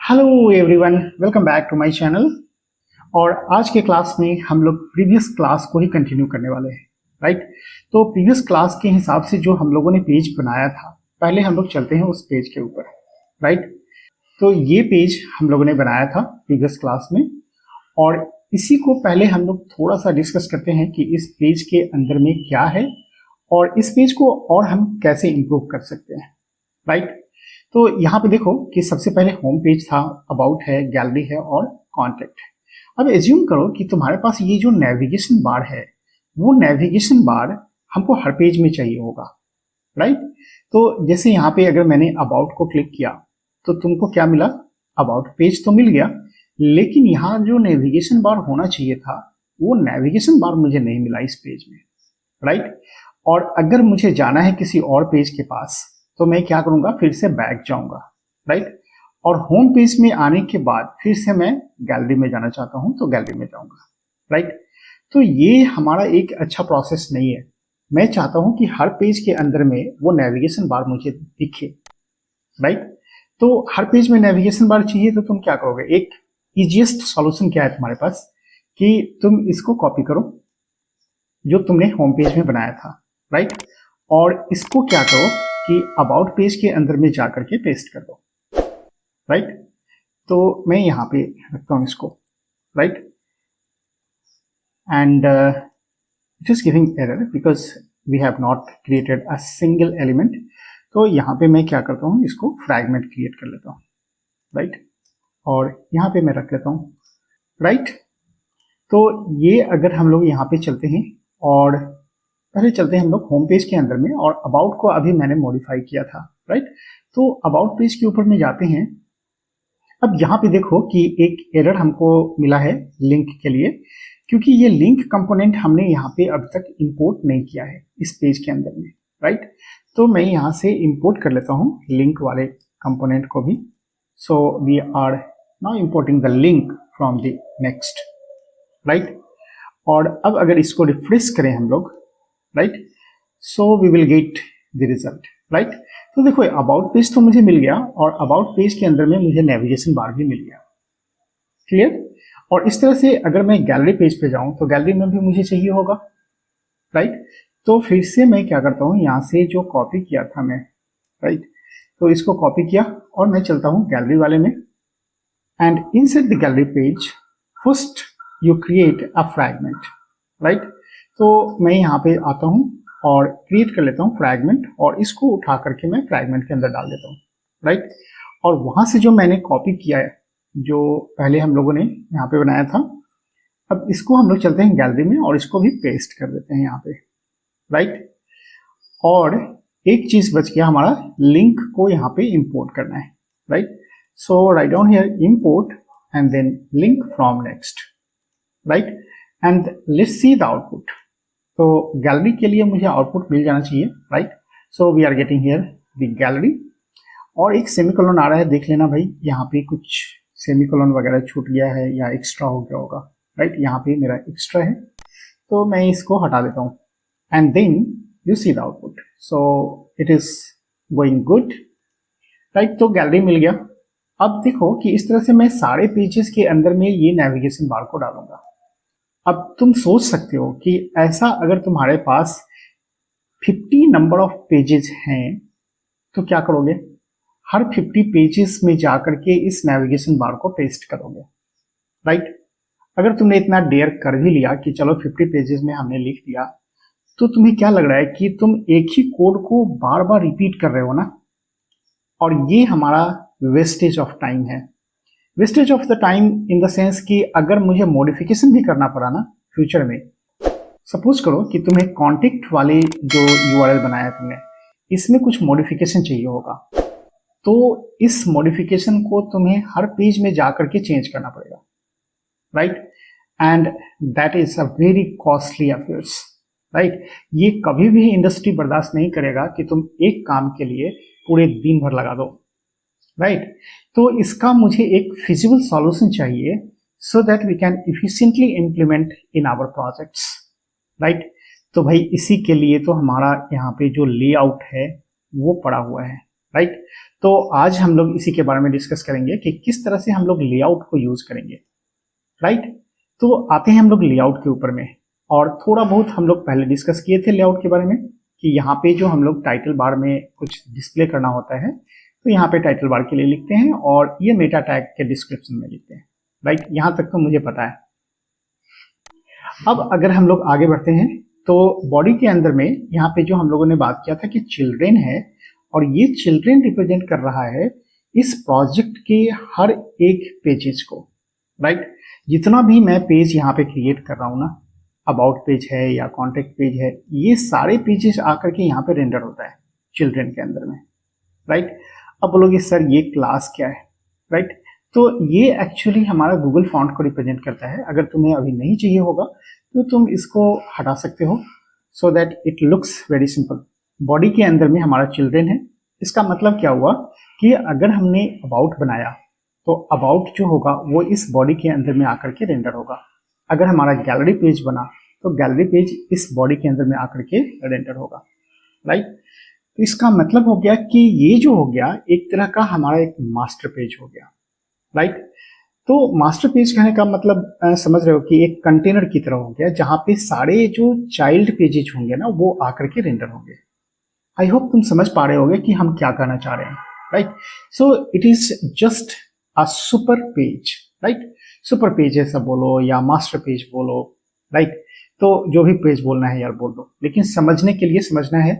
Hello everyone, welcome back to my channel. और आज के क्लास में हम लोग प्रीवियस क्लास को ही कंटिन्यू करने वाले हैं, राइट। तो प्रीवियस क्लास के हिसाब से जो हम लोगों ने पेज बनाया था, पहले हम लोग चलते हैं उस पेज के ऊपर, राइट। तो ये पेज हम लोगों ने बनाया था प्रीवियस क्लास में, और इसी को पहले हम लोग थोड़ा सा डिस्कस करते हैं कि इस पेज के अंदर में क्या है और इस पेज को और हम कैसे इम्प्रूव कर सकते हैं, राइट। तो यहाँ पे देखो कि सबसे पहले होम पेज था, अबाउट है, गैलरी है और कॉन्टैक्ट है। अब एज्यूम करो कि तुम्हारे पास ये जो नेविगेशन बार है, वो नेविगेशन बार हमको हर पेज में चाहिए होगा, राइट। तो जैसे यहाँ पे अगर मैंने अबाउट को क्लिक किया तो तुमको क्या मिला? अबाउट पेज तो मिल गया, लेकिन यहाँ जो नेविगेशन बार होना चाहिए था वो नेविगेशन बार मुझे नहीं मिला इस पेज में, राइट। और अगर मुझे जाना है किसी और पेज के पास तो मैं क्या करूंगा? फिर से बैक जाऊंगा, राइट। और होम पेज में आने के बाद फिर से मैं गैलरी में जाना चाहता हूं तो गैलरी में जाऊंगा, राइट। तो ये हमारा एक अच्छा प्रोसेस नहीं है। मैं चाहता हूं कि हर पेज के अंदर में वो नेविगेशन बार मुझे दिखे, राइट। तो हर पेज में नेविगेशन बार चाहिए तो तुम क्या करोगे? एक इजीएस्ट सॉल्यूशन क्या है तुम्हारे पास कि तुम इसको कॉपी करो जो तुमने होम पेज में बनाया था, राइट। और इसको क्या करो कि अबाउट पेज के अंदर में जाकर के पेस्ट कर दो, राइट। तो मैं यहाँ पे रखता हूँ इसको, right. And it is giving error because we have not created a single element. तो यहाँ पे मैं क्या करता हूँ? इसको फ्रैगमेंट क्रिएट कर लेता हूँ, राइट। और यहाँ पे मैं रख लेता हूँ, राइट। तो ये अगर हम लोग यहाँ पे चलते हैं और पहले चलते हैं हम लोग होम पेज के अंदर में, और अबाउट को अभी मैंने मॉडिफाई किया था, राइट। तो अबाउट पेज के ऊपर में जाते हैं। अब यहाँ पे देखो कि एक एरर हमको मिला है लिंक के लिए, क्योंकि ये लिंक कंपोनेंट हमने यहाँ पे अभी तक इंपोर्ट नहीं किया है इस पेज के अंदर में, राइट। तो मैं यहाँ से इंपोर्ट कर लेता हूँ लिंक वाले कंपोनेंट को भी। So we are now importing the link from the next, right. और अब अगर इसको रिफ्रेश करें हम लोग, right, so we will get the result, right. तो देखो अबाउट पेज तो मुझे मिल गया और अबाउट पेज के अंदर में मुझे नेविगेशन बार भी मिल गया, क्लियर। और इस तरह से अगर मैं गैलरी पेज पे जाऊं तो गैलरी में भी मुझे चाहिए होगा, राइट। तो फिर से मैं क्या करता हूं? यहां से जो कॉपी किया था मैं, राइट, तो इसको कॉपी किया और मैं चलता हूं गैलरी वाले में। And inside the gallery page first you create a fragment, right. तो मैं यहाँ पे आता हूँ और क्रिएट कर लेता हूँ फ्रैगमेंट, और इसको उठा करके मैं फ्रैगमेंट के अंदर डाल देता हूँ, राइट। और वहां से जो मैंने कॉपी किया है, जो पहले हम लोगों ने यहाँ पे बनाया था, अब इसको हम लोग चलते हैं गैलरी में और इसको भी पेस्ट कर देते हैं यहाँ पे, राइट। और एक चीज बच गया हमारा, लिंक को यहाँ पे इंपोर्ट करना है, right. So right down here import and then link from next, right. And let's see the output. तो गैलरी के लिए मुझे आउटपुट मिल जाना चाहिए, right. So we are getting here the gallery, और एक सेमीकोलन आ रहा है, देख लेना भाई, यहाँ पे कुछ सेमीकोलन वगैरह छूट गया है या एक्स्ट्रा हो गया होगा, राइट। यहाँ पे मेरा एक्स्ट्रा है तो मैं इसको हटा देता हूँ। And then you see the output, so it is going good, right. तो गैलरी मिल गया। अब देखो कि इस तरह से मैं सारे पेजेस के अंदर में ये नेविगेशन बार को डालूंगा। अब तुम सोच सकते हो कि ऐसा अगर तुम्हारे पास 50 नंबर ऑफ पेजेस हैं तो क्या करोगे? हर 50 पेजेस में जाकर के इस नेविगेशन बार को पेस्ट करोगे, राइट। अगर तुमने इतना डेयर कर भी लिया कि चलो 50 पेजेस में हमने लिख दिया, तो तुम्हें क्या लग रहा है कि तुम एक ही कोड को बार बार रिपीट कर रहे हो ना, और ये हमारा वेस्टेज ऑफ टाइम है। Wastage of the time in the sense कि अगर मुझे मॉडिफिकेशन भी करना पड़ा ना फ्यूचर में, सपोज करो कि तुम्हें कॉन्टेक्ट वाले जो यूआरएल बनाया तुमने, इसमें कुछ मॉडिफिकेशन चाहिए होगा, तो इस मॉडिफिकेशन को तुम्हें हर पेज में जाकर के चेंज करना पड़ेगा, right. And that is a very costly affairs, right. ये कभी भी इंडस्ट्री बर्दाश्त नहीं करेगा कि तुम एक काम के लिए पूरे दिन भर लगा दो, राइट। तो इसका मुझे एक फिजिबल सॉल्यूशन चाहिए so that we can efficiently implement in our projects, right. तो भाई इसी के लिए तो हमारा यहाँ पे जो लेआउट है वो पड़ा हुआ है, राइट। तो आज हम लोग इसी के बारे में डिस्कस करेंगे कि किस तरह से हम लोग लेआउट को यूज करेंगे, राइट। तो आते हैं हम लोग लेआउट के ऊपर में, और थोड़ा बहुत हम लोग पहले डिस्कस किए थे लेआउट के बारे में कि यहाँ पे जो हम लोग टाइटल बार में कुछ डिस्प्ले करना होता है तो यहाँ पे टाइटल बार के लिए लिखते हैं और ये मेटा टैग के डिस्क्रिप्शन में लिखते हैं, राइट। यहाँ तक तो मुझे पता है। अब अगर हम लोग आगे बढ़ते हैं तो बॉडी के अंदर में यहाँ पे जो हम लोगों ने बात किया था कि चिल्ड्रेन है, और ये चिल्ड्रेन रिप्रेजेंट कर रहा है इस प्रोजेक्ट के हर एक पेजेस को, राइट। जितना भी मैं पेज यहाँ पे क्रिएट कर रहा हूँ ना, अबाउट पेज है या कॉन्टेक्ट पेज है, ये सारे पेजेस आकर के यहाँ पे रेंडर होता है चिल्ड्रेन के अंदर में, राइट। अब बोलोगे सर ये क्लास क्या है, राइट। तो ये एक्चुअली हमारा गूगल फॉन्ट को रिप्रेजेंट करता है। अगर तुम्हें अभी नहीं चाहिए होगा तो तुम इसको हटा सकते हो, so that it looks very simple. Body के अंदर में हमारा चिल्ड्रेन है। इसका मतलब क्या हुआ कि अगर हमने अबाउट बनाया तो अबाउट जो होगा वो इस बॉडी के अंदर में आकर के रेंडर होगा। अगर हमारा गैलरी पेज बना तो गैलरी पेज इस बॉडी के अंदर में आकर के रेंडर होगा, राइट। तो इसका मतलब हो गया कि ये जो हो गया एक तरह का हमारा एक मास्टर पेज हो गया, राइट। तो मास्टर पेज कहने का मतलब समझ रहे हो कि एक कंटेनर की तरह हो गया जहां पे सारे जो चाइल्ड पेजेज होंगे ना वो आकर के रेंडर होंगे। आई होप तुम समझ पा रहे होगे कि हम क्या कहना चाह रहे हैं, right. So it is just a super page, right. Super page ऐसा बोलो या मास्टर पेज बोलो, राइट। तो जो भी पेज बोलना है यार बोल दो, लेकिन समझने के लिए समझना है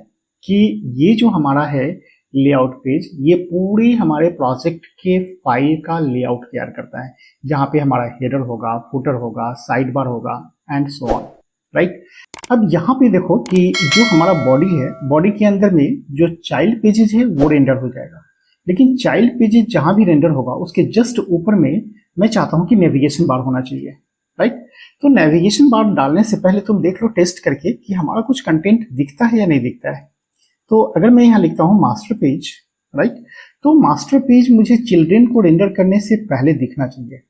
कि ये जो हमारा है लेआउट पेज, ये पूरी हमारे प्रोजेक्ट के फाइल का लेआउट तैयार करता है, जहां पे हमारा हेडर होगा, फुटर होगा, साइड बार होगा एंड सो ऑन, राइट। अब यहाँ पे देखो कि जो हमारा बॉडी है, बॉडी के अंदर में जो चाइल्ड पेजेस है वो रेंडर हो जाएगा, लेकिन चाइल्ड पेजेस जहां भी रेंडर होगा उसके जस्ट ऊपर में मैं चाहता हूं कि नेविगेशन बार होना चाहिए, राइट। तो नेविगेशन बार डालने से पहले तुम देख लो टेस्ट करके कि हमारा कुछ कंटेंट दिखता है या नहीं दिखता है। तो अगर मैं यहाँ लिखता हूँ मास्टर पेज, राइट, तो मास्टर पेज मुझे चिल्ड्रेन को रेंडर करने से पहले दिखना चाहिए,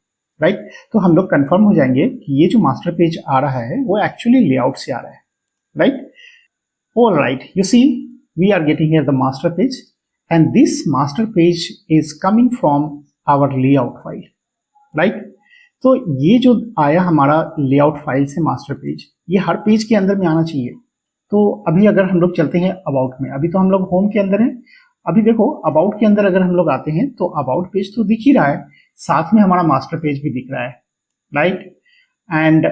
राइट। तो हम लोग कंफर्म हो जाएंगे कि ये जो मास्टर पेज आ रहा है वो एक्चुअली लेआउट से आ रहा है, right. Alright, you see we are getting here the master page and this master page is coming from our layout file, right. तो ये जो आया हमारा लेआउट फाइल से मास्टर पेज, ये हर पेज के अंदर में आना चाहिए। तो अभी अगर हम लोग चलते हैं अबाउट में, अभी तो हम लोग होम के अंदर हैं, अभी देखो अबाउट के अंदर अगर हम लोग आते हैं तो अबाउट पेज तो दिख ही रहा है, साथ में हमारा मास्टर पेज भी दिख रहा है, right. And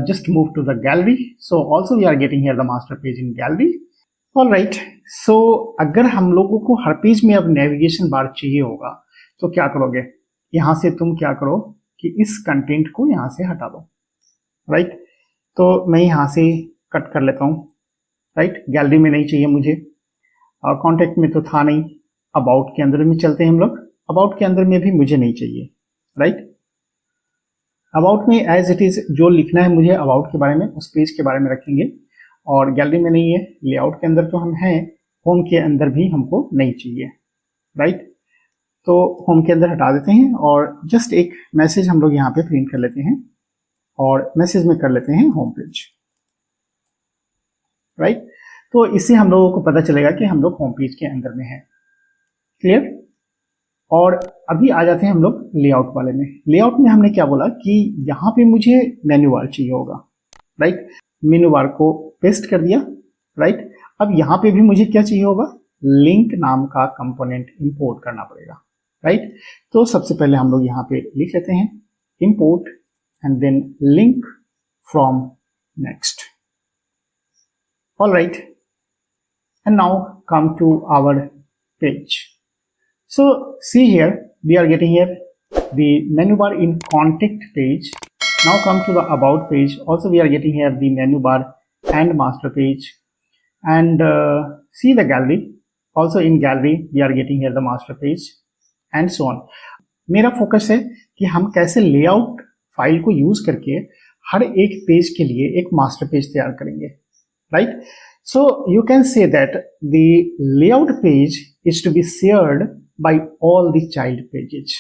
just move to the gallery, so also we are getting here the master page in gallery. Alright, so अगर हम लोगों को हर पेज में अब नेविगेशन बार चाहिए होगा तो क्या करोगे, यहां से तुम क्या करो कि इस कंटेंट को यहां से हटा दो, राइट। तो मैं यहां से कट कर लेता हूं, राइट। गैलरी में नहीं चाहिए मुझे, और कॉन्टेक्ट में तो था नहीं। अबाउट के अंदर में चलते हैं हम लोग, अबाउट के अंदर में भी मुझे नहीं चाहिए, राइट। अबाउट में एज इट इज जो लिखना है मुझे अबाउट के बारे में, उस पेज के बारे में रखेंगे, और गैलरी में नहीं है। लेआउट के अंदर तो हम हैं, होम के अंदर भी हमको नहीं चाहिए, राइट। तो होम के अंदर हटा देते हैं और जस्ट एक मैसेज हम लोग यहाँ पे प्रिंट कर लेते हैं, और मैसेज में कर लेते हैं होम पेज, राइट। तो इससे हम लोगों को पता चलेगा कि हम लोग होम पेज के अंदर में हैं, क्लियर। और अभी आ जाते हैं हम लोग लेआउट वाले में। लेआउट में हमने क्या बोला कि यहाँ पे मुझे मेन्यू बार चाहिए होगा, राइट। मेन्यू बार को पेस्ट कर दिया, राइट। अब यहाँ पे भी मुझे क्या चाहिए होगा, लिंक नाम का कंपोनेंट इंपोर्ट करना पड़ेगा, राइट। तो सबसे पहले हम लोग यहाँ पे लिख लेते हैं import and then link from next. Alright, and now come to our page. So see here, we are getting here the menu bar in contact page. Now come to the about page. Also we are getting here the menu bar and master page, and see the gallery. Also in gallery we are getting here the master page and so on. मेरा focus है कि हम कैसे layout file को use करके हर एक page के लिए एक मास्टर पेज तैयार करेंगे, right? So you can say that the layout page is to be shared by all the child pages,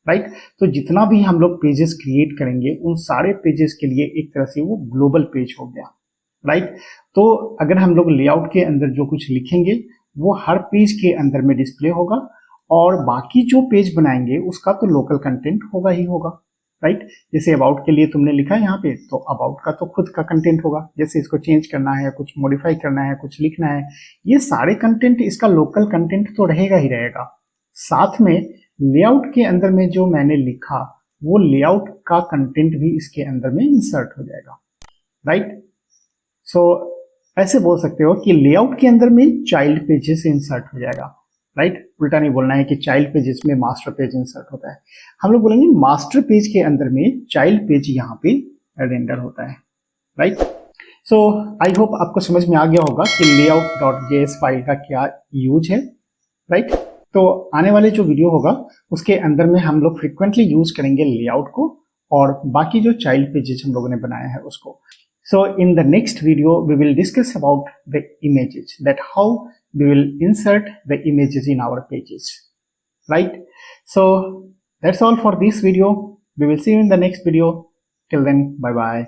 right? तो जितना भी हम लोग पेजेस क्रिएट करेंगे उन सारे पेजेस के लिए एक तरह से वो ग्लोबल पेज हो गया, राइट। तो अगर हम लोग लेआउट के अंदर जो कुछ लिखेंगे वो हर पेज के अंदर में डिस्प्ले होगा, और बाकी जो पेज बनाएंगे उसका तो लोकल कंटेंट होगा ही होगा, राइट। जैसे अबाउट के लिए तुमने लिखा है यहाँ पे, तो अबाउट का तो खुद का कंटेंट होगा, जैसे इसको चेंज करना है, कुछ मॉडिफाई करना है, कुछ लिखना है, ये सारे कंटेंट इसका लोकल कंटेंट तो रहेगा ही रहेगा। साथ में लेआउट के अंदर में जो मैंने लिखा वो लेआउट का कंटेंट भी इसके अंदर में इंसर्ट हो जाएगा, राइट। सो ऐसे बोल सकते हो कि लेआउट के अंदर में चाइल्ड पेजेस इंसर्ट हो जाएगा, राइट। उल्टा नहीं बोलना है कि चाइल्ड पेजेस में मास्टर पेज इंसर्ट होता है, हम लोग बोलेंगे मास्टर पेज के अंदर में चाइल्ड पेज यहाँ पे रेंडर होता है, राइट। सो आई होप आपको समझ में आ गया होगा कि layout.js फाइल का क्या यूज है, राइट। तो आने वाले जो वीडियो होगा उसके अंदर में हम लोग फ्रिक्वेंटली यूज करेंगे लेआउट को, और बाकी जो चाइल्ड पेजेस हम लोगों ने बनाया है उसको। So in the next video, we will discuss about the images, that how we will insert the images in our pages, right? So that's all for this video. We will see you in the next video. Till then, bye bye.